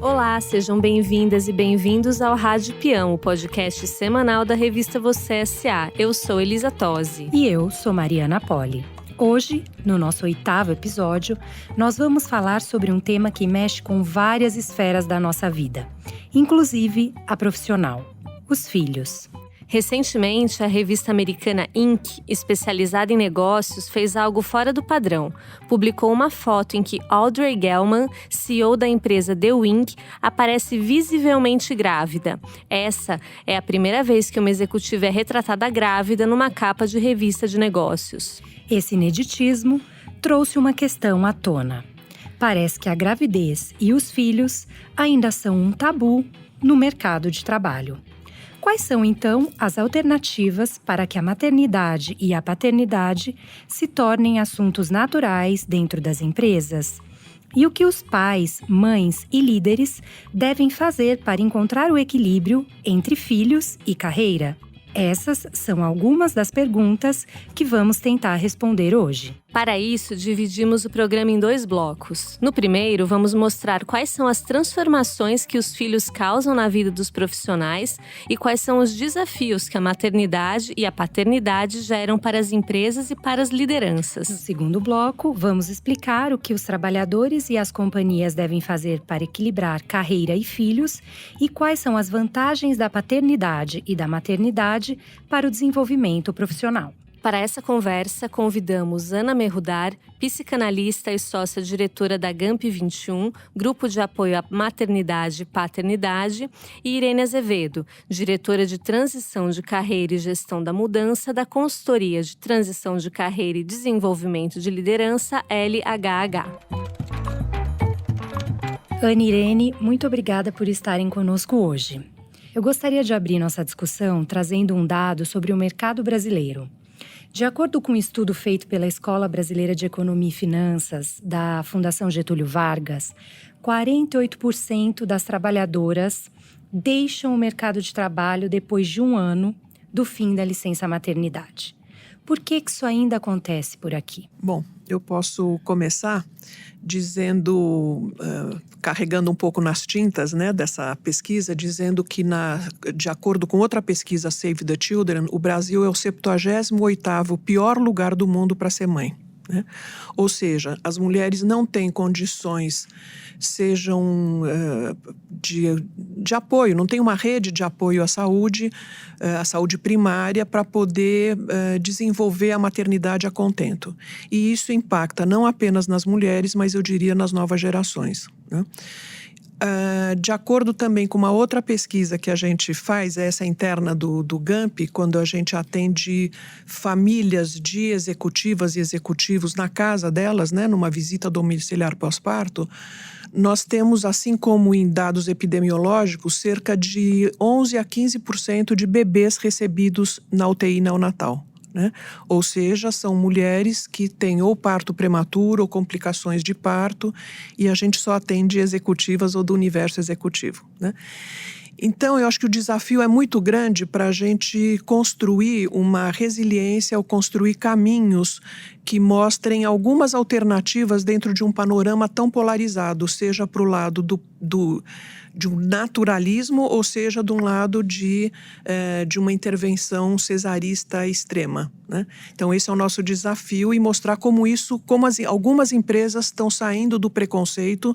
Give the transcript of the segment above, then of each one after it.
Olá, sejam bem-vindas e bem-vindos ao Rádio Peão, o podcast semanal da revista Você S.A. Eu sou Elisa Tosi. E eu sou Mariana Poli. Hoje, no nosso 8º episódio, nós vamos falar sobre um tema que mexe com várias esferas da nossa vida, inclusive a profissional: os filhos. Recentemente, a revista americana Inc., especializada em negócios, fez algo fora do padrão. Publicou uma foto em que Audrey Gelman, CEO da empresa The Wing, aparece visivelmente grávida. Essa é a primeira vez que uma executiva é retratada grávida numa capa de revista de negócios. Esse ineditismo trouxe uma questão à tona. Parece que a gravidez e os filhos ainda são um tabu no mercado de trabalho. Quais são, então, as alternativas para que a maternidade e a paternidade se tornem assuntos naturais dentro das empresas? E o que os pais, mães e líderes devem fazer para encontrar o equilíbrio entre filhos e carreira? Essas são algumas das perguntas que vamos tentar responder hoje. Para isso, dividimos o programa em 2 blocos. No primeiro, vamos mostrar quais são as transformações que os filhos causam na vida dos profissionais e quais são os desafios que a maternidade e a paternidade geram para as empresas e para as lideranças. No segundo bloco, vamos explicar o que os trabalhadores e as companhias devem fazer para equilibrar carreira e filhos e quais são as vantagens da paternidade e da maternidade para o desenvolvimento profissional. Para essa conversa, convidamos Ana Merrudar, psicanalista e sócia-diretora da GAMP 21, Grupo de Apoio à Maternidade e Paternidade, e Irene Azevedo, diretora de Transição de Carreira e Gestão da Mudança da Consultoria de Transição de Carreira e Desenvolvimento de Liderança, LHH. Ana e Irene, muito obrigada por estarem conosco hoje. Eu gostaria de abrir nossa discussão trazendo um dado sobre o mercado brasileiro. De acordo com um estudo feito pela Escola Brasileira de Economia e Finanças, da Fundação Getúlio Vargas, 48% das trabalhadoras deixam o mercado de trabalho depois de 1 ano do fim da licença maternidade. Por que isso ainda acontece por aqui? Bom, eu posso começar dizendo, carregando um pouco nas tintas, né, dessa pesquisa, dizendo que, de acordo com outra pesquisa, Save the Children, o Brasil é o 78º pior lugar do mundo para ser mãe. Né? Ou seja, as mulheres não têm condições, sejam de apoio, não tem uma rede de apoio à saúde primária para poder desenvolver a maternidade a contento. E isso impacta não apenas nas mulheres, mas eu diria nas novas gerações. Né? De acordo também com uma outra pesquisa que a gente faz, essa interna do GAMP, quando a gente atende famílias de executivas e executivos na casa delas, né, numa visita domiciliar pós-parto, nós temos, assim como em dados epidemiológicos, cerca de 11 a 15% de bebês recebidos na UTI neonatal. Né? Ou seja, são mulheres que têm ou parto prematuro ou complicações de parto e a gente só atende executivas ou do universo executivo. Né? Então, eu acho que o desafio é muito grande para a gente construir uma resiliência ou construir caminhos que mostrem algumas alternativas dentro de um panorama tão polarizado, seja para o lado de um naturalismo ou seja de um lado de uma intervenção cesarista extrema. Né? Então, esse é o nosso desafio e mostrar como algumas empresas estão saindo do preconceito,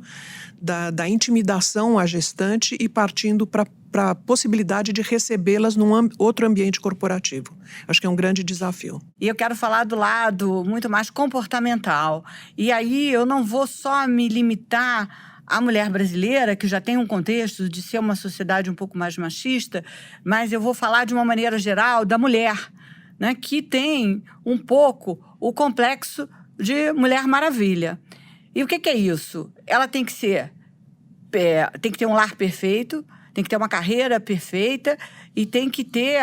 da intimidação à gestante e partindo para a possibilidade de recebê-las num outro ambiente corporativo. Acho que é um grande desafio. E eu quero falar do lado muito mais comportamental. E aí eu não vou só me limitar à mulher brasileira, que já tem um contexto de ser uma sociedade um pouco mais machista, mas eu vou falar de uma maneira geral da mulher, né, que tem um pouco o complexo de Mulher Maravilha. E o que é isso? Ela tem que ter um lar perfeito, tem que ter uma carreira perfeita e tem que ter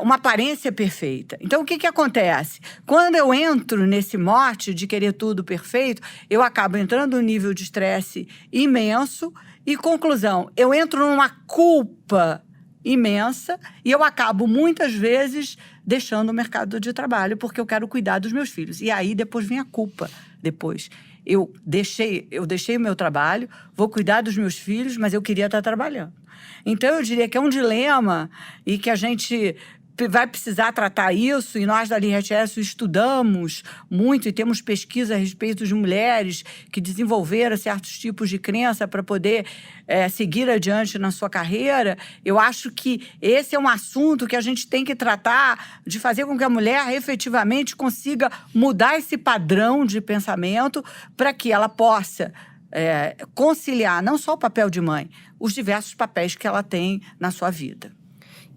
uma aparência perfeita. Então, o que acontece? Quando eu entro nesse mote de querer tudo perfeito, eu acabo entrando num nível de estresse imenso e, conclusão, eu entro numa culpa imensa e eu acabo muitas vezes deixando o mercado de trabalho porque eu quero cuidar dos meus filhos. E aí depois vem a culpa. Eu deixei o meu trabalho, vou cuidar dos meus filhos, mas eu queria estar trabalhando. Então eu diria que é um dilema e que a gente vai precisar tratar isso, e nós da LIRRS estudamos muito e temos pesquisa a respeito de mulheres que desenvolveram certos tipos de crença para poder seguir adiante na sua carreira. Eu acho que esse é um assunto que a gente tem que tratar, de fazer com que a mulher efetivamente consiga mudar esse padrão de pensamento para que ela possa conciliar não só o papel de mãe, os diversos papéis que ela tem na sua vida.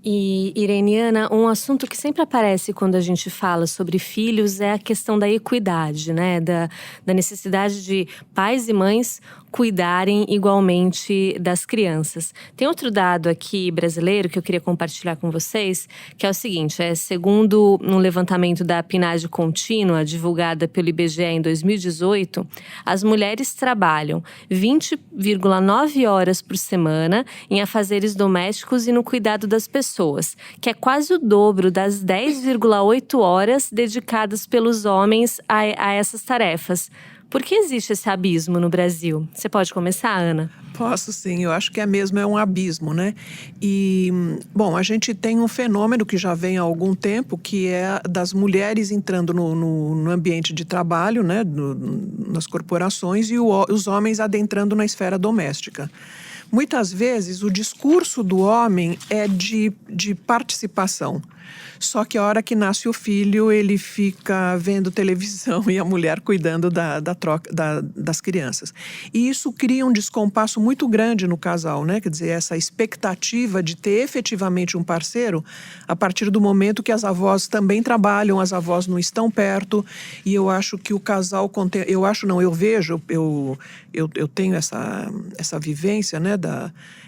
E, Ireniana, um assunto que sempre aparece quando a gente fala sobre filhos é a questão da equidade, né? Da necessidade de pais e mães cuidarem igualmente das crianças. Tem outro dado aqui brasileiro que eu queria compartilhar com vocês, que é o seguinte, segundo um levantamento da PNAD contínua, divulgada pelo IBGE em 2018, as mulheres trabalham 20,9 horas por semana em afazeres domésticos e no cuidado das pessoas, que é quase o dobro das 10,8 horas dedicadas pelos homens a essas tarefas. Por que existe esse abismo no Brasil? Você pode começar, Ana? Posso sim, eu acho que é um abismo, né? E, bom, a gente tem um fenômeno que já vem há algum tempo, que é das mulheres entrando no ambiente de trabalho, né? Nas corporações, e os homens adentrando na esfera doméstica. Muitas vezes, o discurso do homem é de participação. Só que a hora que nasce o filho, ele fica vendo televisão e a mulher cuidando das crianças. E isso cria um descompasso muito grande no casal, né? Quer dizer, essa expectativa de ter efetivamente um parceiro a partir do momento que as avós também trabalham, as avós não estão perto. E eu acho que o casal... Eu tenho essa vivência, né?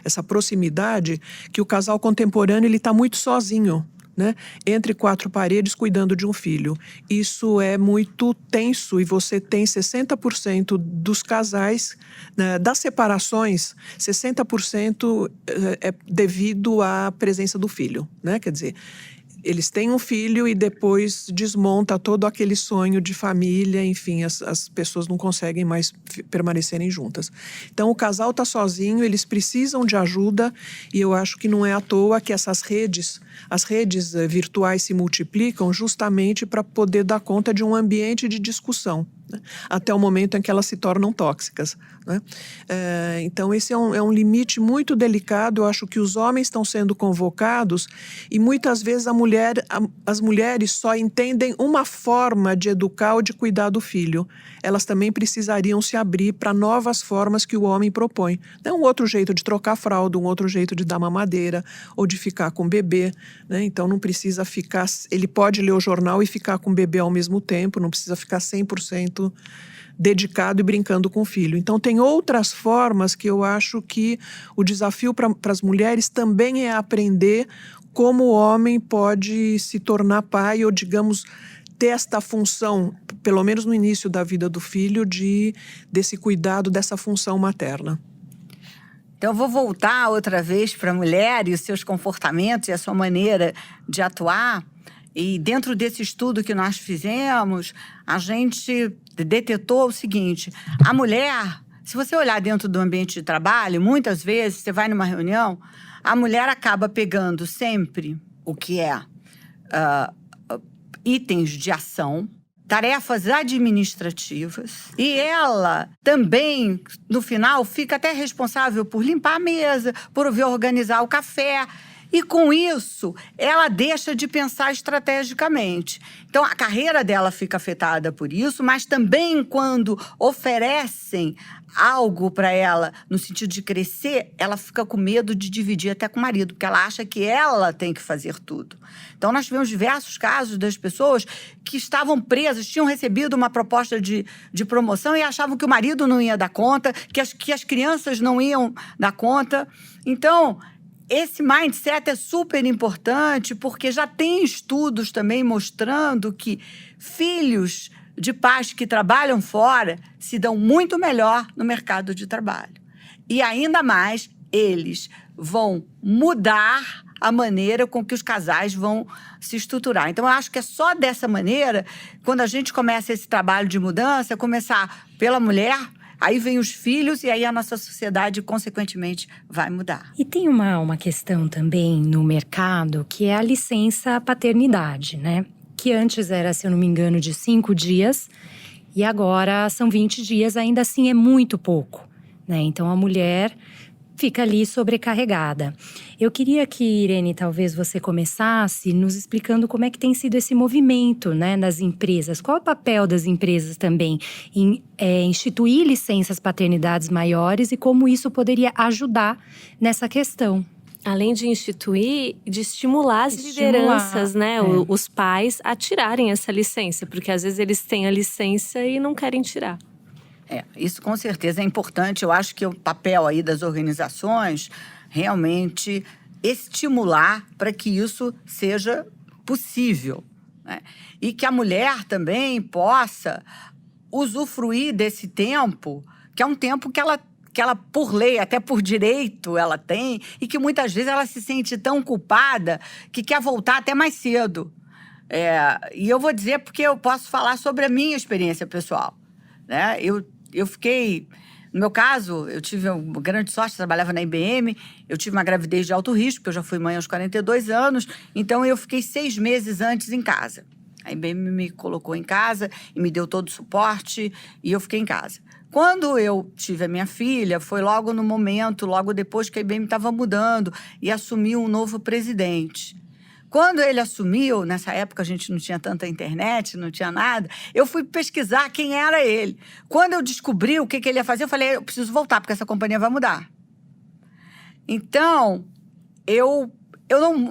Essa proximidade, que o casal contemporâneo ele está muito sozinho, né? Entre quatro paredes cuidando de um filho. Isso é muito tenso e você tem 60% dos casais, né, das separações, 60% é devido à presença do filho, né? Quer dizer, eles têm um filho e depois desmonta todo aquele sonho de família, enfim, as pessoas não conseguem mais permanecerem juntas. Então, o casal está sozinho, eles precisam de ajuda e eu acho que não é à toa que as redes virtuais se multiplicam justamente para poder dar conta de um ambiente de discussão, né? Até o momento em que elas se tornam tóxicas, né? Então, esse é um limite muito delicado. Eu acho que os homens estão sendo convocados e muitas vezes as mulheres só entendem uma forma de educar ou de cuidar do filho. Elas também precisariam se abrir para novas formas que o homem propõe. Um outro jeito de trocar fralda, um outro jeito de dar mamadeira ou de ficar com o bebê, né? Então não precisa ficar... Ele pode ler o jornal e ficar com o bebê ao mesmo tempo, não precisa ficar 100% dedicado e brincando com o filho. Então tem outras formas que eu acho que o desafio para as mulheres também é aprender como o homem pode se tornar pai ou, digamos, ter esta função, pelo menos no início da vida do filho, desse cuidado, dessa função materna. Então, eu vou voltar outra vez para a mulher e os seus comportamentos e a sua maneira de atuar. E dentro desse estudo que nós fizemos, a gente detetou o seguinte: a mulher, se você olhar dentro do ambiente de trabalho, muitas vezes você vai numa reunião, a mulher acaba pegando sempre o que é itens de ação, tarefas administrativas, e ela também, no final, fica até responsável por limpar a mesa, por organizar o café. E com isso, ela deixa de pensar estrategicamente. Então, a carreira dela fica afetada por isso, mas também quando oferecem algo para ela no sentido de crescer, ela fica com medo de dividir até com o marido, porque ela acha que ela tem que fazer tudo. Então, nós tivemos diversos casos das pessoas que estavam presas, tinham recebido uma proposta de promoção e achavam que o marido não ia dar conta, que as crianças não iam dar conta. Então, esse mindset é super importante porque já tem estudos também mostrando que filhos de pais que trabalham fora se dão muito melhor no mercado de trabalho. E ainda mais, eles vão mudar a maneira com que os casais vão se estruturar. Então, eu acho que é só dessa maneira, quando a gente começa esse trabalho de mudança, começar pela mulher, aí vem os filhos e aí a nossa sociedade, consequentemente, vai mudar. E tem uma questão também no mercado, que é a licença paternidade, né? Que antes era, se eu não me engano, de 5 dias, e agora são 20 dias, ainda assim é muito pouco, né? Então, a mulher fica ali sobrecarregada. Eu queria que, Irene, talvez você começasse nos explicando como é que tem sido esse movimento, né, nas empresas. Qual é o papel das empresas também em instituir licenças paternidades maiores e como isso poderia ajudar nessa questão? Além de instituir, de estimular as lideranças, né? Os pais a tirarem essa licença, porque às vezes eles têm a licença e não querem tirar. Isso com certeza é importante. Eu acho que o papel aí das organizações realmente estimular para que isso seja possível, né? E que a mulher também possa usufruir desse tempo, que é um tempo que ela, por lei, até por direito, ela tem, e que muitas vezes ela se sente tão culpada que quer voltar até mais cedo. E eu vou dizer porque eu posso falar sobre a minha experiência pessoal, né? Eu fiquei… No meu caso, eu tive uma grande sorte, trabalhava na IBM, eu tive uma gravidez de alto risco, porque eu já fui mãe aos 42 anos, então eu fiquei 6 meses antes em casa. A IBM me colocou em casa e me deu todo o suporte e eu fiquei em casa. Quando eu tive a minha filha, foi logo no momento, logo depois que a IBM estava mudando e assumiu um novo presidente. Quando ele assumiu, nessa época a gente não tinha tanta internet, não tinha nada, eu fui pesquisar quem era ele. Quando eu descobri o que ele ia fazer, eu falei, eu preciso voltar, porque essa companhia vai mudar. Então, eu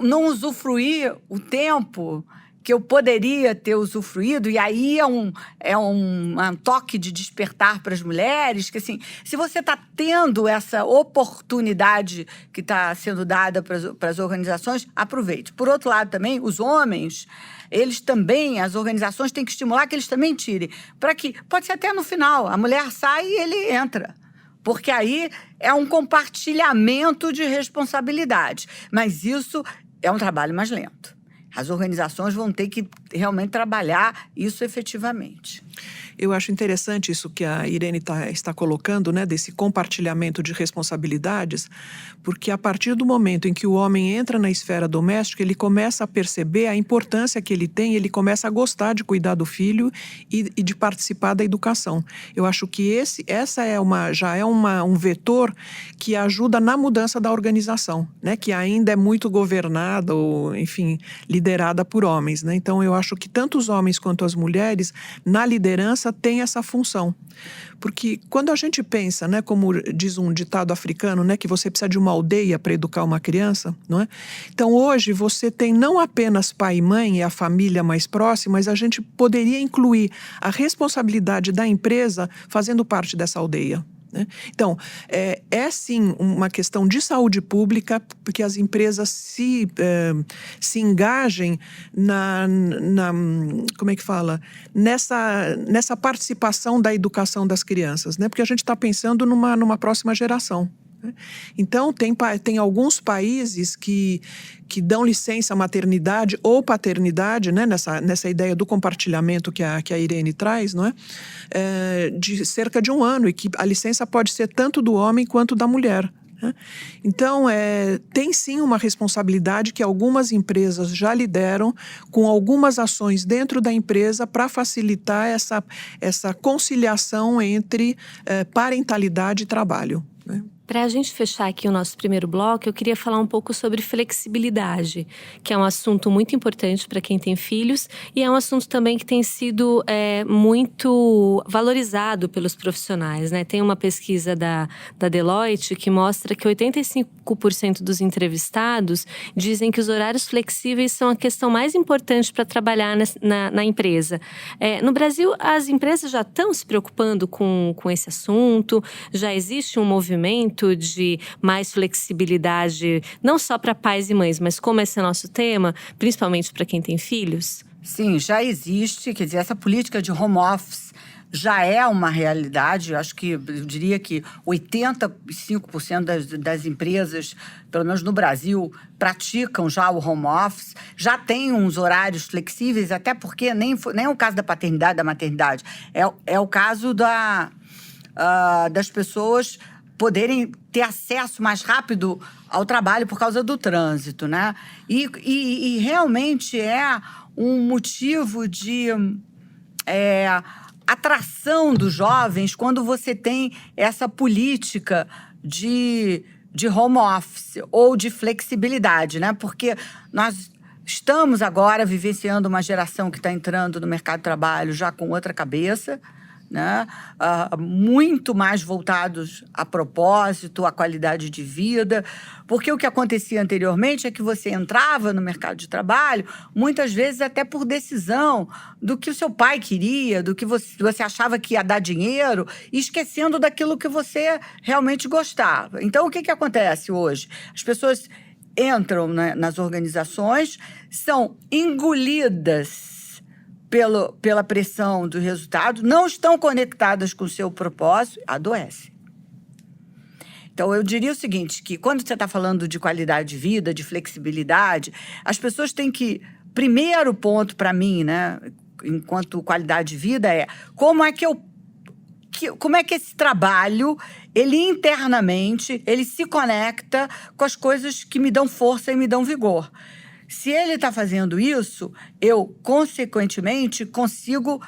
não usufruí o tempo que eu poderia ter usufruído, e aí é um toque de despertar para as mulheres, que assim, se você está tendo essa oportunidade que está sendo dada para as organizações, aproveite. Por outro lado também, os homens, eles também, as organizações têm que estimular que eles também tirem, para que, pode ser até no final, a mulher sai e ele entra. Porque aí é um compartilhamento de responsabilidade, mas isso é um trabalho mais lento. As organizações vão ter que realmente trabalhar isso efetivamente. Eu acho interessante isso que a Irene está colocando, né, desse compartilhamento de responsabilidades, porque a partir do momento em que o homem entra na esfera doméstica, ele começa a perceber a importância que ele tem, ele começa a gostar de cuidar do filho e de participar da educação. Eu acho que essa já é um vetor que ajuda na mudança da organização, né, que ainda é muito governada ou, enfim, liderada por homens, né? Então, eu acho que tanto os homens quanto as mulheres, na liderança, tem essa função. Porque quando a gente pensa, né, como diz um ditado africano, né, que você precisa de uma aldeia para educar uma criança, não é? Então, hoje, você tem não apenas pai e mãe e a família mais próxima, mas a gente poderia incluir a responsabilidade da empresa fazendo parte dessa aldeia. Então, é sim uma questão de saúde pública, porque as empresas se engajem como é que fala? Nessa participação da educação das crianças, né? Porque a gente está pensando numa próxima geração. Então, tem alguns países que dão licença maternidade ou paternidade, né, nessa ideia do compartilhamento que a Irene traz, não é? De cerca de 1 ano, e que a licença pode ser tanto do homem quanto da mulher. Então, tem sim uma responsabilidade que algumas empresas já lideram com algumas ações dentro da empresa para facilitar essa conciliação entre parentalidade e trabalho, né? Para a gente fechar aqui o nosso primeiro bloco, eu queria falar um pouco sobre flexibilidade, que é um assunto muito importante para quem tem filhos e é um assunto também que tem sido muito valorizado pelos profissionais, né? Tem uma pesquisa da Deloitte que mostra que 85% dos entrevistados dizem que os horários flexíveis são a questão mais importante para trabalhar na empresa. No Brasil, as empresas já estão se preocupando com esse assunto, já existe um movimento de mais flexibilidade, não só para pais e mães, mas como esse é nosso tema, principalmente para quem tem filhos? Sim, já existe, quer dizer, essa política de home office já é uma realidade. Eu acho que, eu diria que 85% das empresas, pelo menos no Brasil, praticam já o home office, já tem uns horários flexíveis, até porque nem é o caso da paternidade, da maternidade, é o caso das pessoas poderem ter acesso mais rápido ao trabalho por causa do trânsito, né? E realmente é um motivo de atração dos jovens quando você tem essa política de home office ou de flexibilidade, né? Porque nós estamos agora vivenciando uma geração que está entrando no mercado de trabalho já com outra cabeça, né? Muito mais voltados a propósito, a qualidade de vida, porque o que acontecia anteriormente é que você entrava no mercado de trabalho, muitas vezes até por decisão do que o seu pai queria, do que você achava que ia dar dinheiro, e esquecendo daquilo que você realmente gostava. Então, o que acontece hoje? As pessoas entram, né, nas organizações, são engolidas pela pressão do resultado, não estão conectadas com o seu propósito, adoecem. Então, eu diria o seguinte, que quando você está falando de qualidade de vida, de flexibilidade, as pessoas têm que... Primeiro ponto para mim, né, enquanto qualidade de vida, é como é que esse trabalho, ele internamente, ele se conecta com as coisas que me dão força e me dão vigor. Se ele está fazendo isso, eu, consequentemente, consigo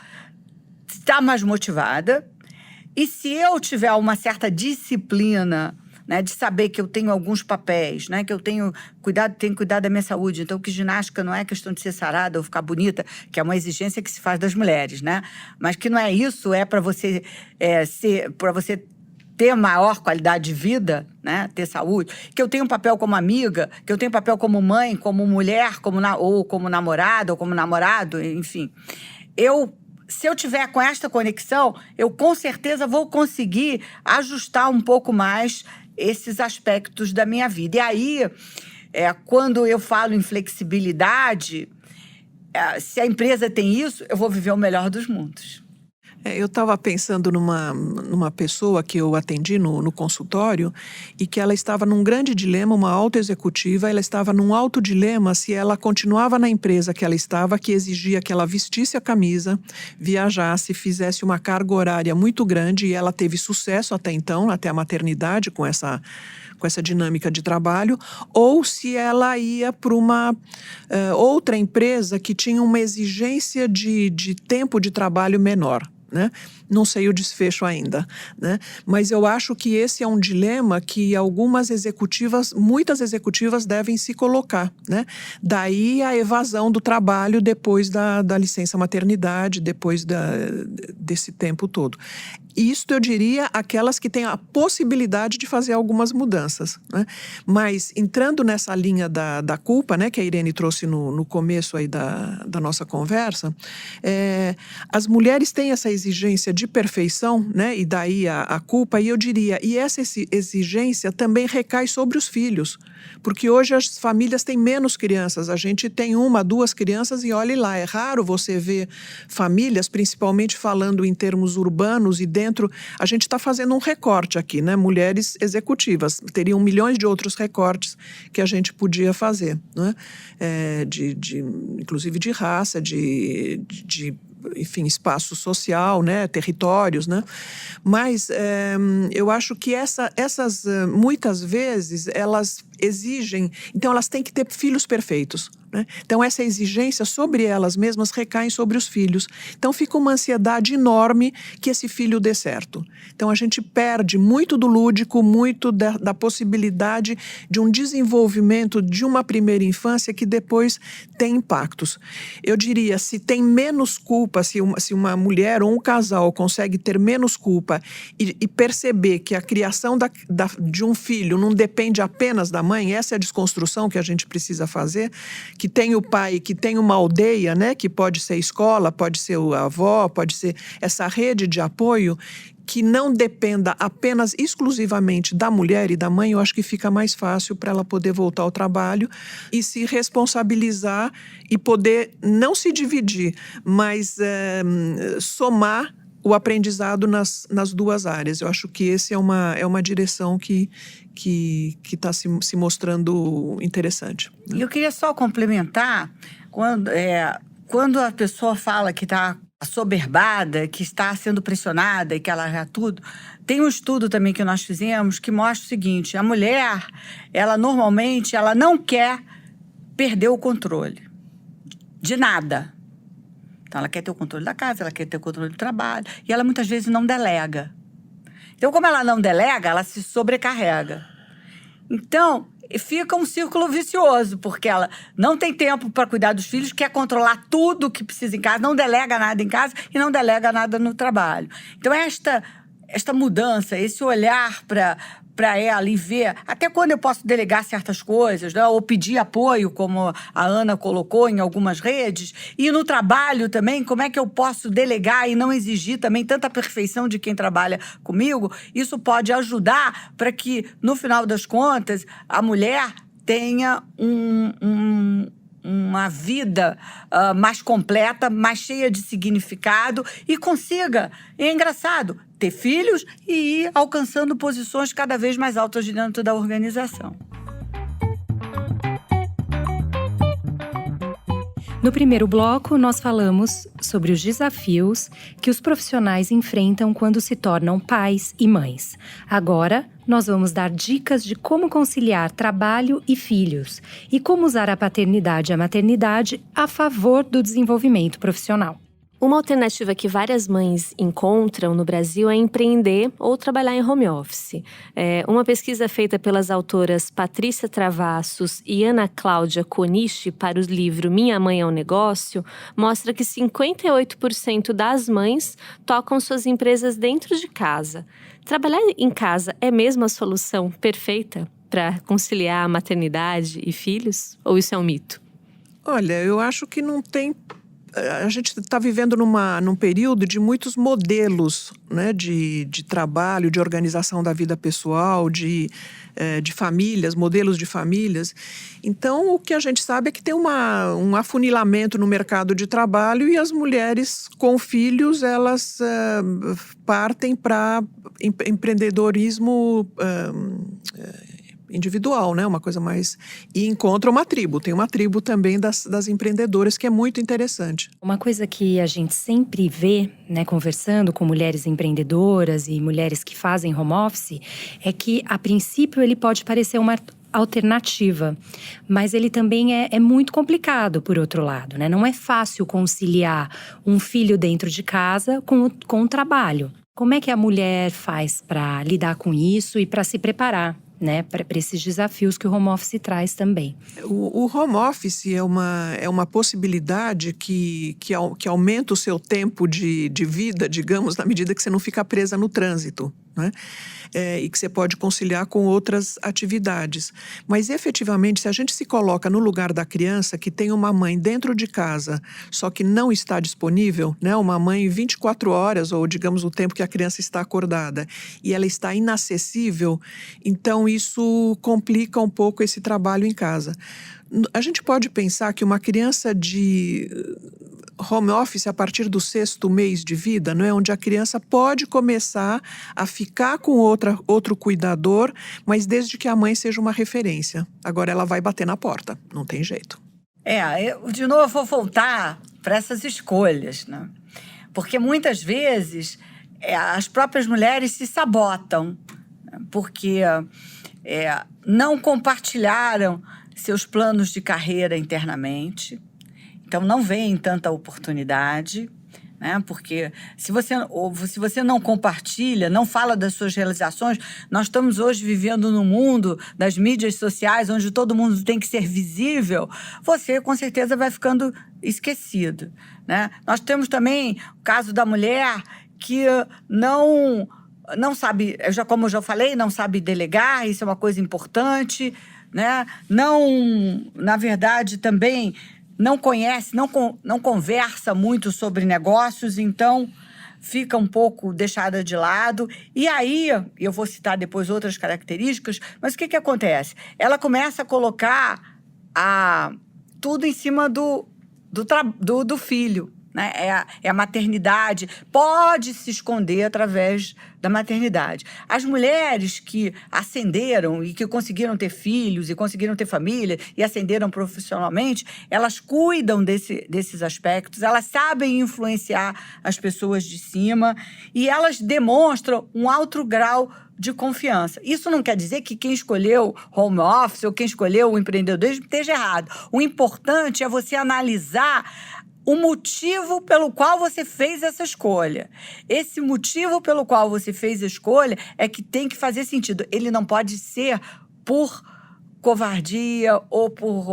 estar mais motivada. E se eu tiver uma certa disciplina, né, de saber que eu tenho alguns papéis, né, que eu tenho que cuidar da minha saúde, então que ginástica não é questão de ser sarada ou ficar bonita, que é uma exigência que se faz das mulheres, né? Mas que não é isso, é para você ter maior qualidade de vida, né? Ter saúde, que eu tenho um papel como amiga, que eu tenho um papel como mãe, como mulher, ou como namorada, ou como namorado, enfim. Se eu tiver com esta conexão, eu com certeza vou conseguir ajustar um pouco mais esses aspectos da minha vida. E aí, quando eu falo em flexibilidade, se a empresa tem isso, eu vou viver o melhor dos mundos. Eu estava pensando numa pessoa que eu atendi no consultório e que ela estava num grande dilema, uma alta executiva, ela estava num alto dilema se ela continuava na empresa que ela estava, que exigia que ela vestisse a camisa, viajasse, fizesse uma carga horária muito grande, e ela teve sucesso até então, até a maternidade, com essa dinâmica de trabalho, ou se ela ia para uma outra empresa que tinha uma exigência de tempo de trabalho menor. Né? Não sei o desfecho ainda, né? Mas eu acho que esse é um dilema que muitas executivas devem se colocar, né? Daí a evasão do trabalho depois da licença maternidade, depois desse tempo todo. Isto eu diria aquelas que têm a possibilidade de fazer algumas mudanças, né? Mas entrando nessa linha da culpa, né, que a Irene trouxe no começo aí da nossa conversa, as mulheres têm essa exigência de perfeição, né, e daí a culpa, e eu diria, e essa exigência também recai sobre os filhos, porque hoje as famílias têm menos crianças, a gente tem 1, 2 crianças e olhe lá, é raro você ver famílias, principalmente falando em termos urbanos e dentro, a gente está fazendo um recorte aqui, né, mulheres executivas, teriam milhões de outros recortes que a gente podia fazer, né, inclusive de raça, enfim, espaço social, né, territórios, né? Mas eu acho que essas muitas vezes elas exigem, então elas têm que ter filhos perfeitos, né? Então essa exigência sobre elas mesmas recai sobre os filhos. Então fica uma ansiedade enorme que esse filho dê certo. Então a gente perde muito do lúdico, muito da possibilidade de um desenvolvimento de uma primeira infância que depois tem impactos. Eu diria, se tem menos culpa, se uma mulher ou um casal consegue ter menos culpa e perceber que a criação de um filho não depende apenas da mãe, essa é a desconstrução que a gente precisa fazer, que tem o pai, que tem uma aldeia, né, que pode ser escola, pode ser a avó, pode ser essa rede de apoio, que não dependa apenas exclusivamente da mulher e da mãe, eu acho que fica mais fácil para ela poder voltar ao trabalho e se responsabilizar e poder não se dividir, mas somar o aprendizado nas duas áreas. Eu acho que esse é uma direção que está se mostrando interessante. E eu queria só complementar, quando a pessoa fala que está assoberbada, que está sendo pressionada e que ela erra tudo, tem um estudo também que nós fizemos que mostra o seguinte: a mulher, ela normalmente não quer perder o controle de nada. Então, ela quer ter o controle da casa, ela quer ter o controle do trabalho, e ela muitas vezes não delega. Então, como ela não delega, ela se sobrecarrega. Então, fica um círculo vicioso, porque ela não tem tempo para cuidar dos filhos, quer controlar tudo que precisa em casa, não delega nada em casa e não delega nada no trabalho. Então, esta mudança, esse olhar para ela e ver até quando eu posso delegar certas coisas, né? Ou pedir apoio, como a Ana colocou em algumas redes, e no trabalho também, como é que eu posso delegar e não exigir também tanta perfeição de quem trabalha comigo. Isso pode ajudar para que, no final das contas, a mulher tenha uma vida mais completa, mais cheia de significado e consiga, é engraçado, ter filhos e ir alcançando posições cada vez mais altas dentro da organização. No primeiro bloco, nós falamos sobre os desafios que os profissionais enfrentam quando se tornam pais e mães. Agora, nós vamos dar dicas de como conciliar trabalho e filhos e como usar a paternidade e a maternidade a favor do desenvolvimento profissional. Uma alternativa que várias mães encontram no Brasil é empreender ou trabalhar em home office. Uma pesquisa feita pelas autoras Patrícia Travassos e Ana Cláudia Coniche para o livro Minha Mãe é um Negócio mostra que 58% das mães tocam suas empresas dentro de casa. Trabalhar em casa é mesmo a solução perfeita para conciliar a maternidade e filhos? Ou isso é um mito? Olha, eu acho que não tem. A gente está vivendo num período de muitos modelos, né, de trabalho, de organização da vida pessoal, de famílias, modelos de famílias. Então, o que a gente sabe é que tem um afunilamento no mercado de trabalho e as mulheres com filhos, elas partem para empreendedorismo individual, né? Uma coisa mais... E encontra uma tribo. Tem uma tribo também das empreendedoras que é muito interessante. Uma coisa que a gente sempre vê, né, conversando com mulheres empreendedoras e mulheres que fazem home office, é que, a princípio, ele pode parecer uma alternativa, mas ele também é muito complicado, por outro lado, né? Não é fácil conciliar um filho dentro de casa com o trabalho. Como é que a mulher faz para lidar com isso e para se preparar, né, para esses desafios que o home office traz também? O home office é uma possibilidade que aumenta o seu tempo de vida, digamos, na medida que você não fica presa no trânsito, né? E que você pode conciliar com outras atividades. Mas, efetivamente, se a gente se coloca no lugar da criança que tem uma mãe dentro de casa, só que não está disponível, né? Uma mãe 24 horas, ou digamos o tempo que a criança está acordada, e ela está inacessível, então isso complica um pouco esse trabalho em casa. A gente pode pensar que uma criança de home office a partir do 6º mês de vida, não é, onde a criança pode começar a ficar com outro cuidador, mas desde que a mãe seja uma referência. Agora ela vai bater na porta, não tem jeito. Eu de novo vou voltar para essas escolhas, né? Porque muitas vezes as próprias mulheres se sabotam, né? Porque não compartilharam seus planos de carreira internamente. Então, não veem tanta oportunidade, né? Porque se você não compartilha, não fala das suas realizações, nós estamos hoje vivendo num mundo das mídias sociais, onde todo mundo tem que ser visível, você com certeza vai ficando esquecido, né? Nós temos também o caso da mulher que não sabe, como eu já falei, não sabe delegar, isso é uma coisa importante, né? Não, na verdade, também não conhece, não conversa muito sobre negócios, então fica um pouco deixada de lado. E aí, eu vou citar depois outras características, mas o que acontece? Ela começa a colocar tudo em cima do filho, né? É a maternidade. Pode se esconder através da maternidade. As mulheres que ascenderam e que conseguiram ter filhos e conseguiram ter família e ascenderam profissionalmente, elas cuidam desses aspectos, elas sabem influenciar as pessoas de cima e elas demonstram um alto grau de confiança. Isso não quer dizer que quem escolheu home office ou quem escolheu o empreendedorismo esteja errado. O importante é você analisar o motivo pelo qual você fez essa escolha. Esse motivo pelo qual você fez a escolha é que tem que fazer sentido. Ele não pode ser por covardia ou por...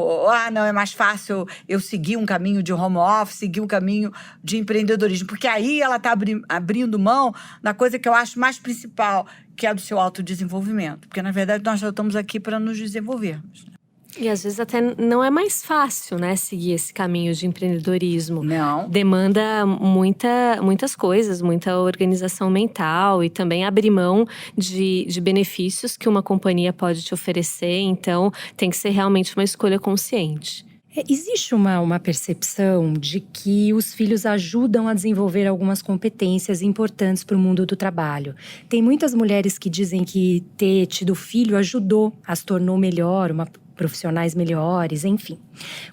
não, é mais fácil eu seguir um caminho de home office, seguir um caminho de empreendedorismo. Porque aí ela está abrindo mão da coisa que eu acho mais principal, que é do seu autodesenvolvimento. Porque, na verdade, nós já estamos aqui para nos desenvolvermos. E às vezes até não é mais fácil, né, seguir esse caminho de empreendedorismo. Não. Demanda muitas coisas, muita organização mental e também abrir mão de benefícios que uma companhia pode te oferecer. Então, tem que ser realmente uma escolha consciente. Existe uma percepção de que os filhos ajudam a desenvolver algumas competências importantes para o mundo do trabalho. Tem muitas mulheres que dizem que ter tido filho ajudou, as tornou melhor, profissionais melhores, enfim.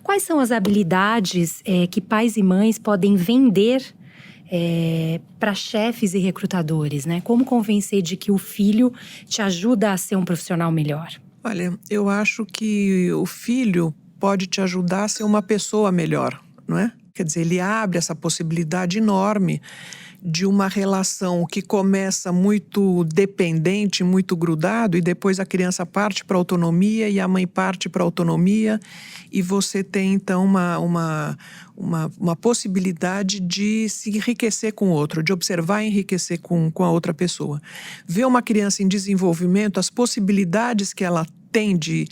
Quais são as habilidades que pais e mães podem vender para chefes e recrutadores, né? Como convencer de que o filho te ajuda a ser um profissional melhor? Olha, eu acho que o filho pode te ajudar a ser uma pessoa melhor, não é? Quer dizer, ele abre essa possibilidade enorme de uma relação que começa muito dependente, muito grudado, e depois a criança parte para a autonomia e a mãe parte para a autonomia, e você tem, então, uma possibilidade de se enriquecer com o outro, de observar e enriquecer com a outra pessoa. Ver uma criança em desenvolvimento, as possibilidades que ela tem de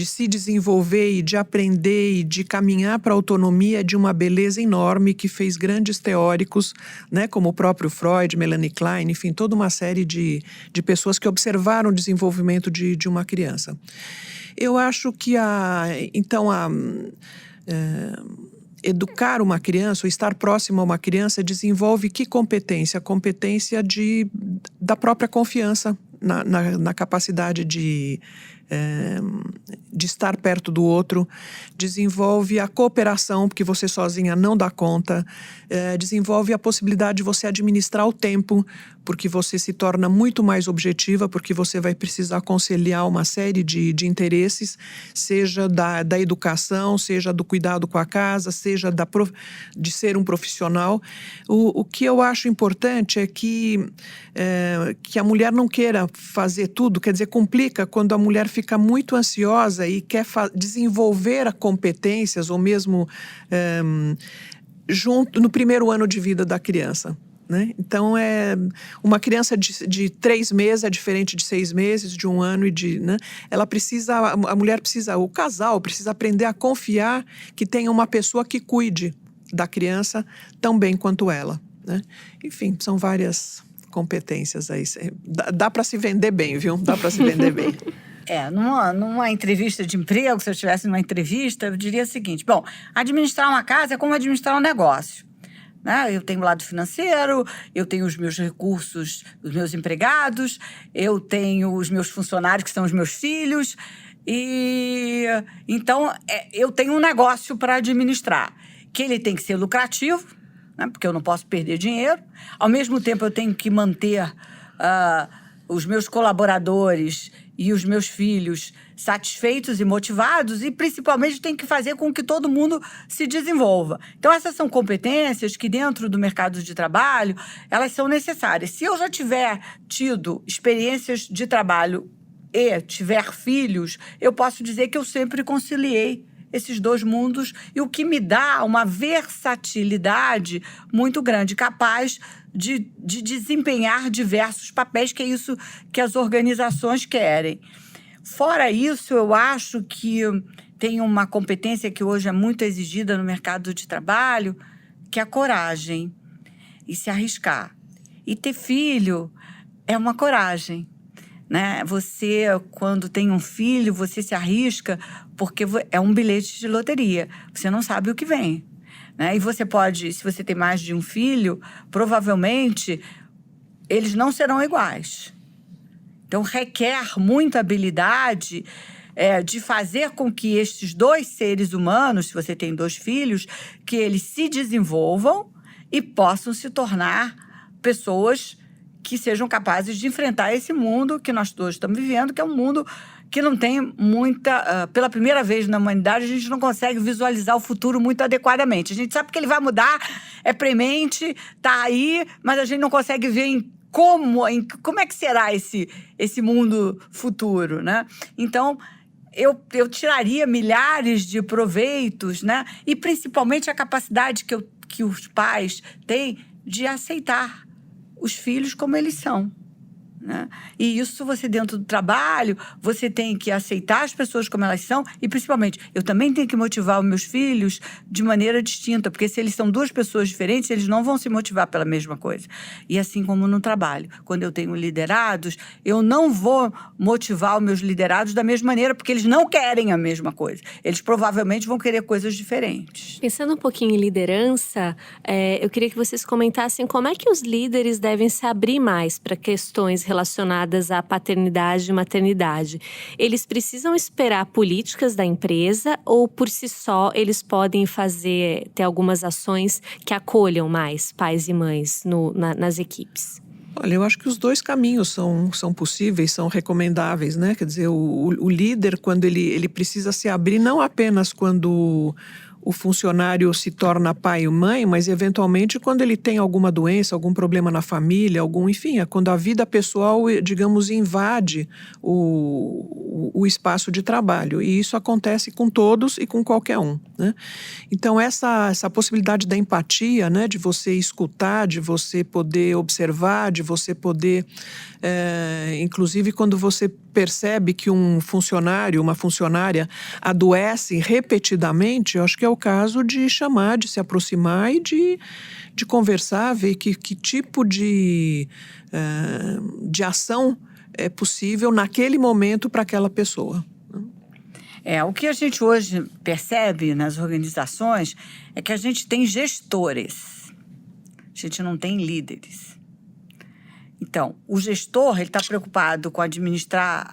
se desenvolver e de aprender e de caminhar para a autonomia de uma beleza enorme que fez grandes teóricos, né, como o próprio Freud, Melanie Klein, enfim, toda uma série de pessoas que observaram o desenvolvimento de uma criança. Eu acho que educar uma criança ou estar próximo a uma criança desenvolve que competência? A competência da própria confiança na capacidade de estar perto do outro, desenvolve a cooperação, porque você sozinha não dá conta, desenvolve a possibilidade de você administrar o tempo, porque você se torna muito mais objetiva, porque você vai precisar conciliar uma série de interesses, seja da educação, seja do cuidado com a casa, seja de ser um profissional. O que eu acho importante é que a mulher não queira fazer tudo, quer dizer, complica quando a mulher fica muito ansiosa e quer desenvolver competências, ou mesmo junto no primeiro ano de vida da criança. Né? Então, uma criança de 3 meses é diferente de 6 meses, de 1 ano né? A mulher precisa, o casal precisa aprender a confiar que tem uma pessoa que cuide da criança tão bem quanto ela. Né? Enfim, são várias competências aí. Dá para se vender bem, viu? Dá para se vender bem. Numa entrevista de emprego, se eu estivesse numa entrevista, eu diria o seguinte: bom, administrar uma casa é como administrar um negócio. Né? Eu tenho o lado financeiro, eu tenho os meus recursos, os meus empregados, eu tenho os meus funcionários, que são os meus filhos, e então eu tenho um negócio para administrar, que ele tem que ser lucrativo, né? Porque eu não posso perder dinheiro. Ao mesmo tempo, eu tenho que manter os meus colaboradores e os meus filhos satisfeitos e motivados, e principalmente tem que fazer com que todo mundo se desenvolva. Então, essas são competências que dentro do mercado de trabalho, elas são necessárias. Se eu já tiver tido experiências de trabalho e tiver filhos, eu posso dizer que eu sempre conciliei esses dois mundos, e o que me dá uma versatilidade muito grande, capaz de desempenhar diversos papéis, que é isso que as organizações querem. Fora isso, eu acho que tem uma competência que hoje é muito exigida no mercado de trabalho, que é a coragem e se arriscar. E ter filho é uma coragem. Né? Você, quando tem um filho, você se arrisca porque é um bilhete de loteria. Você não sabe o que vem. né? E você pode, se você tem mais de um filho, provavelmente eles não serão iguais. Então, requer muita habilidade de fazer com que estes 2 seres humanos, se você tem 2 filhos, que eles se desenvolvam e possam se tornar pessoas que sejam capazes de enfrentar esse mundo que nós todos estamos vivendo, que é um mundo que não tem muita... pela primeira vez na humanidade, a gente não consegue visualizar o futuro muito adequadamente. A gente sabe que ele vai mudar, é premente, está aí, mas a gente não consegue ver como é que será esse mundo futuro, né? Então, eu tiraria milhares de proveitos, né? E principalmente a capacidade que os pais têm de aceitar os filhos como eles são, né? E isso você dentro do trabalho, você tem que aceitar as pessoas como elas são e principalmente, eu também tenho que motivar os meus filhos de maneira distinta, porque se eles são 2 pessoas diferentes, eles não vão se motivar pela mesma coisa. E assim como no trabalho, quando eu tenho liderados, eu não vou motivar os meus liderados da mesma maneira, porque eles não querem a mesma coisa. Eles provavelmente vão querer coisas diferentes. Pensando um pouquinho em liderança, eu queria que vocês comentassem como é que os líderes devem se abrir mais para questões relacionadas à paternidade e maternidade. Eles precisam esperar políticas da empresa ou, por si só, eles podem ter algumas ações que acolham mais pais e mães nas equipes? Olha, eu acho que os 2 caminhos são possíveis, são recomendáveis, né? Quer dizer, o líder, quando ele precisa se abrir, não apenas quando o funcionário se torna pai ou mãe, mas eventualmente quando ele tem alguma doença, algum problema na família, enfim, é quando a vida pessoal, digamos, invade o espaço de trabalho. E isso acontece com todos e com qualquer um, né? Então, essa possibilidade da empatia, né, de você escutar, de você poder observar, de você poder, inclusive quando você percebe que um funcionário, uma funcionária adoece repetidamente, eu acho que é o caso de chamar, de se aproximar e de conversar, ver que tipo de ação é possível naquele momento para aquela pessoa. O que a gente hoje percebe nas organizações é que a gente tem gestores, a gente não tem líderes. Então, o gestor ele está preocupado com administrar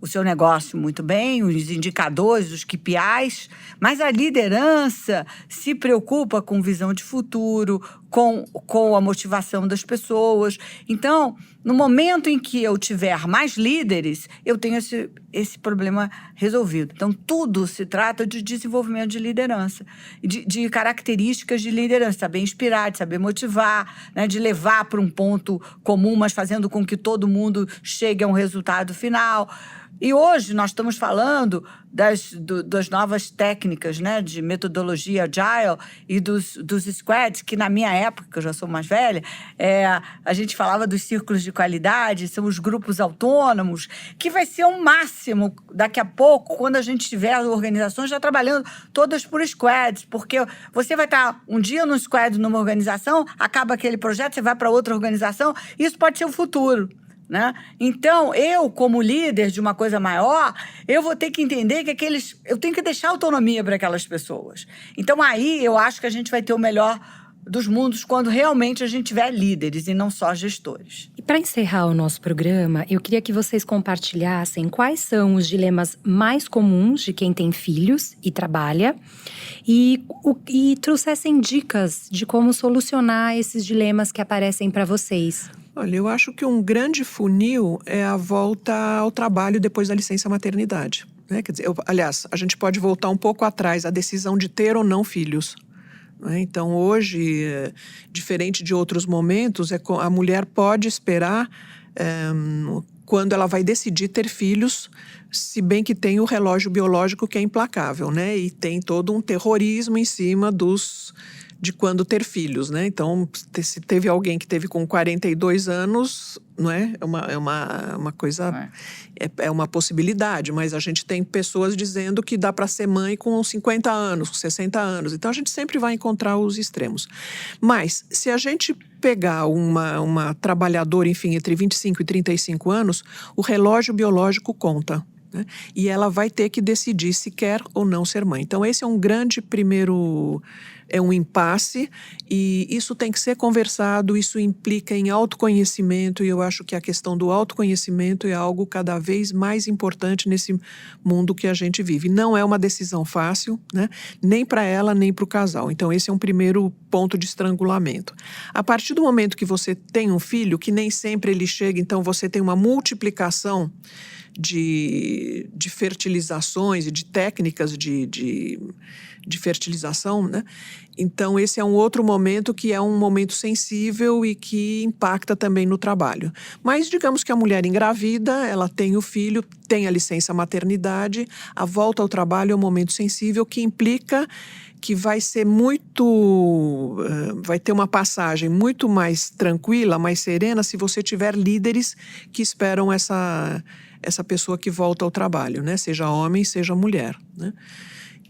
o seu negócio muito bem, os indicadores, os KPIs, mas a liderança se preocupa com visão de futuro, com a motivação das pessoas. Então, no momento em que eu tiver mais líderes, eu tenho esse problema resolvido. Então, tudo se trata de desenvolvimento de liderança, de características de liderança, saber inspirar, de saber motivar, né, de levar para um ponto comum, mas fazendo com que todo mundo chegue a um resultado final. E hoje nós estamos falando das novas técnicas, né, de metodologia agile e dos squads, que na minha época, que eu já sou mais velha, a gente falava dos círculos de qualidade, são os grupos autônomos, que vai ser o máximo daqui a pouco, quando a gente tiver as organizações já trabalhando todas por squads, porque você vai estar um dia no squad numa organização, acaba aquele projeto, você vai para outra organização, isso pode ser o futuro, né? Então, eu, como líder de uma coisa maior, eu vou ter que entender que eu tenho que deixar autonomia para aquelas pessoas. Então, aí eu acho que a gente vai ter o melhor dos mundos quando realmente a gente tiver líderes e não só gestores. E para encerrar o nosso programa, eu queria que vocês compartilhassem quais são os dilemas mais comuns de quem tem filhos e trabalha e trouxessem dicas de como solucionar esses dilemas que aparecem para vocês. Olha, eu acho que um grande funil é a volta ao trabalho depois da licença maternidade, né? Quer dizer, aliás, a gente pode voltar um pouco atrás, a decisão de ter ou não filhos, né? Então, hoje, diferente de outros momentos, a mulher pode esperar quando ela vai decidir ter filhos, se bem que tem o relógio biológico que é implacável, né? E tem todo um terrorismo em cima de quando ter filhos, né? Então, se teve alguém que teve com 42 anos, não é? É uma coisa, é uma possibilidade, mas a gente tem pessoas dizendo que dá para ser mãe com 50 anos, com 60 anos. Então, a gente sempre vai encontrar os extremos. Mas, se a gente pegar uma trabalhadora, enfim, entre 25 e 35 anos, o relógio biológico conta. né? E ela vai ter que decidir se quer ou não ser mãe. Então, esse é um grande primeiro... É um impasse e isso tem que ser conversado, isso implica em autoconhecimento e eu acho que a questão do autoconhecimento é algo cada vez mais importante nesse mundo que a gente vive. Não é uma decisão fácil, né? Nem para ela, nem para o casal. Então esse é um primeiro ponto de estrangulamento. A partir do momento que você tem um filho, que nem sempre ele chega, então você tem uma multiplicação de fertilizações e de técnicas de fertilização, né? Então, esse é um outro momento que é um momento sensível e que impacta também no trabalho. Mas, digamos que a mulher engravida, ela tem o filho, tem a licença maternidade, a volta ao trabalho é um momento sensível que implica que vai ser vai ter uma passagem muito mais tranquila, mais serena, se você tiver líderes que esperam essa pessoa que volta ao trabalho, né? Seja homem, seja mulher, né?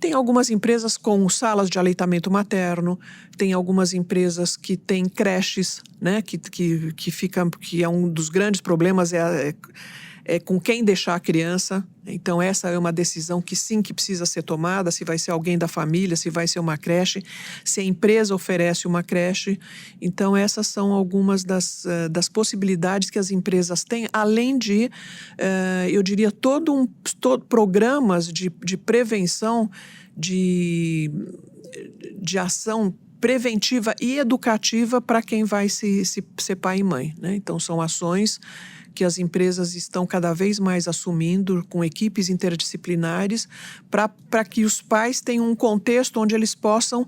Tem algumas empresas com salas de aleitamento materno, tem algumas empresas que têm creches, né? Que é um dos grandes problemas, é com quem deixar a criança. Então essa é uma decisão que sim, que precisa ser tomada, se vai ser alguém da família, se vai ser uma creche, se a empresa oferece uma creche. Então essas são algumas das possibilidades que as empresas têm, além de, eu diria, programas de prevenção, de ação preventiva e educativa para quem vai ser pai e mãe, né? Então são ações que as empresas estão cada vez mais assumindo com equipes interdisciplinares para que os pais tenham um contexto onde eles possam,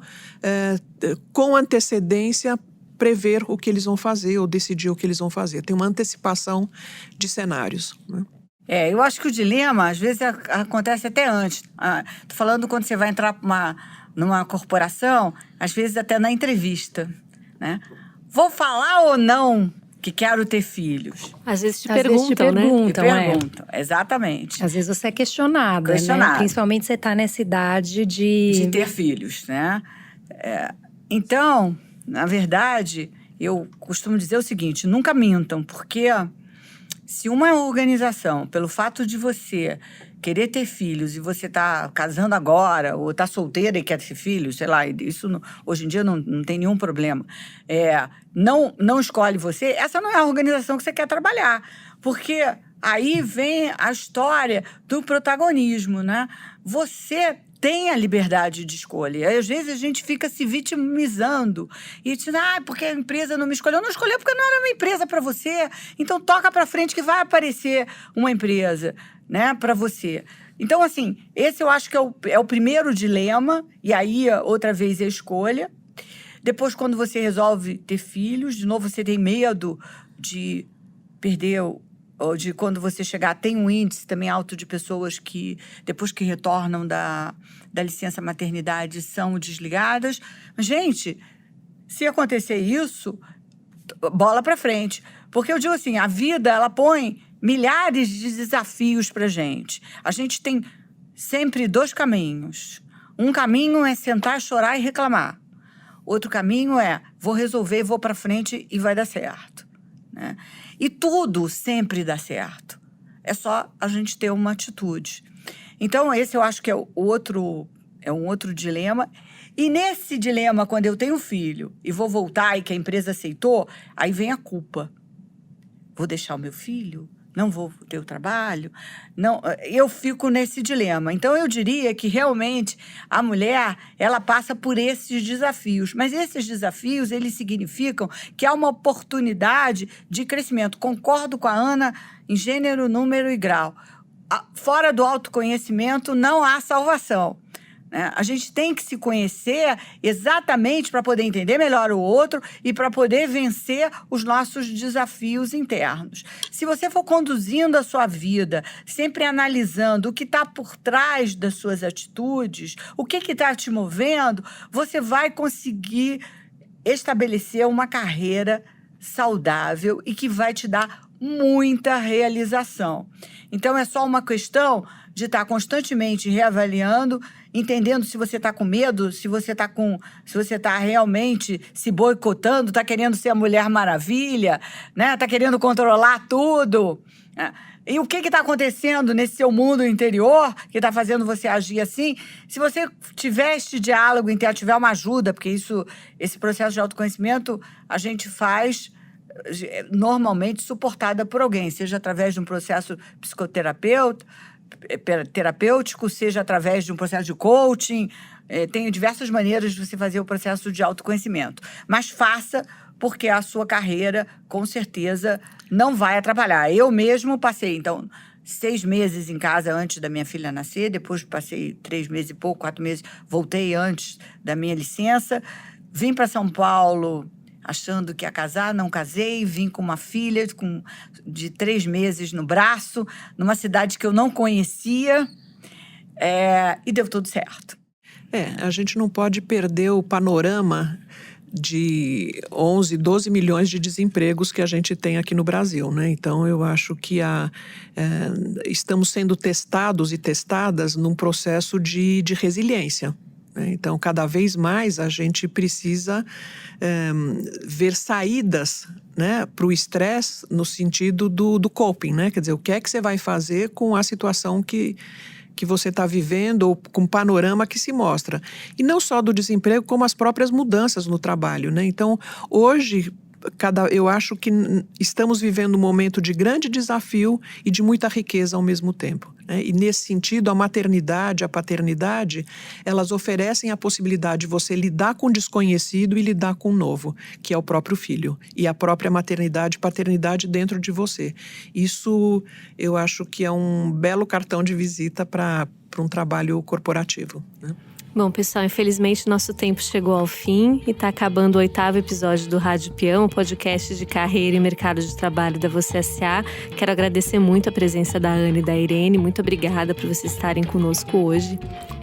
com antecedência, prever o que eles vão fazer ou decidir o que eles vão fazer. Tem uma antecipação de cenários, né? Eu acho que o dilema, às vezes, acontece até antes. Tô falando quando você vai entrar numa corporação, às vezes até na entrevista, né? Vou falar ou não que quero ter filhos? Às vezes te Às vezes perguntam, né? Perguntam, exatamente. Às vezes você é questionada, né? Principalmente você está nessa idade de ter filhos, né? Então, na verdade, eu costumo dizer o seguinte, nunca mintam, porque se uma organização, pelo fato de você querer ter filhos e você tá casando agora, ou tá solteira e quer ter filhos, sei lá, isso hoje em dia não tem nenhum problema, não escolhe você, essa não é a organização que você quer trabalhar. Porque aí vem a história do protagonismo, né? Você tem a liberdade de escolha. E, às vezes a gente fica se vitimizando e diz, porque a empresa não me escolheu. Não escolheu porque não era uma empresa para você. Então toca para frente que vai aparecer uma empresa, né, para você. Então, assim, esse eu acho que é o primeiro dilema, e aí, outra vez, a escolha. Depois, quando você resolve ter filhos, de novo, você tem medo de perder, ou de quando você chegar, tem um índice também alto de pessoas que, depois que retornam da licença maternidade, são desligadas. Mas, gente, se acontecer isso, bola para frente. Porque eu digo assim, a vida, ela põe milhares de desafios pra gente. A gente tem sempre dois caminhos. Um caminho é sentar, chorar e reclamar. Outro caminho é, vou resolver, vou pra frente e vai dar certo, né? E tudo sempre dá certo. É só a gente ter uma atitude. Então, esse eu acho que é um outro dilema. E nesse dilema, quando eu tenho um filho e vou voltar e que a empresa aceitou, aí vem a culpa. Vou deixar o meu filho? Não vou ter o trabalho? Não, eu fico nesse dilema. Então, eu diria que, realmente, a mulher, ela passa por esses desafios. Mas esses desafios, eles significam que há uma oportunidade de crescimento. Concordo com a Ana em gênero, número e grau. Fora do autoconhecimento, não há salvação. A gente tem que se conhecer exatamente para poder entender melhor o outro e para poder vencer os nossos desafios internos. Se você for conduzindo a sua vida, sempre analisando o que está por trás das suas atitudes, o que está te movendo, você vai conseguir estabelecer uma carreira saudável e que vai te dar muita realização. Então, é só uma questão de estar constantemente reavaliando entendendo se você está com medo, se você está realmente se boicotando, está querendo ser a Mulher Maravilha, né? Está querendo controlar tudo. E o que está acontecendo nesse seu mundo interior que está fazendo você agir assim? Se você tiver este diálogo interno, tiver uma ajuda, porque esse processo de autoconhecimento a gente faz normalmente suportada por alguém, seja através de um processo terapêutico, seja através de um processo de coaching. Tem diversas maneiras de você fazer o processo de autoconhecimento. Mas faça, porque a sua carreira, com certeza, não vai atrapalhar. Eu mesmo passei, 6 meses em casa antes da minha filha nascer, depois passei 3 meses e pouco, 4 meses, voltei antes da minha licença, vim para São Paulo achando que ia casar, não casei, vim com uma filha de 3 meses no braço, numa cidade que eu não conhecia, e deu tudo certo. A gente não pode perder o panorama de 11, 12 milhões de desempregos que a gente tem aqui no Brasil, né? Então, eu acho que estamos sendo testados e testadas num processo de resiliência. Então, cada vez mais a gente precisa ver saídas, né, para o estresse no sentido do coping, né? Quer dizer, o que é que você vai fazer com a situação que você está vivendo ou com o panorama que se mostra. E não só do desemprego, como as próprias mudanças no trabalho, né? Então, hoje, eu acho que estamos vivendo um momento de grande desafio e de muita riqueza ao mesmo tempo, né? E nesse sentido, a maternidade, a paternidade, elas oferecem a possibilidade de você lidar com o desconhecido e lidar com o novo, que é o próprio filho. E a própria maternidade e paternidade dentro de você. Isso, eu acho que é um belo cartão de visita para um trabalho corporativo, né? Bom, pessoal, infelizmente nosso tempo chegou ao fim e está acabando o 8º episódio do Rádio Peão, podcast de carreira e mercado de trabalho da Você S.A. Quero agradecer muito a presença da Ana e da Irene. Muito obrigada por vocês estarem conosco hoje.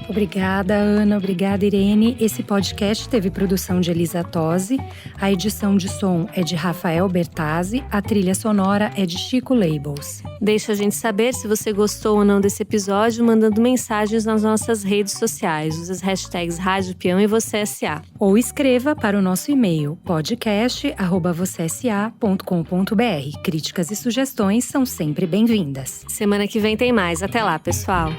Obrigada, Ana. Obrigada, Irene. Esse podcast teve produção de Elisa Tosi, a edição de som é de Rafael Bertazzi, a trilha sonora é de Chico Labels. Deixa a gente saber se você gostou ou não desse episódio, mandando mensagens nas nossas redes sociais. Use as hashtags Rádio Peão e Você S.A. Ou escreva para o nosso e-mail podcast@vocesa.com.br. Críticas e sugestões são sempre bem-vindas. Semana que vem tem mais. Até lá, pessoal!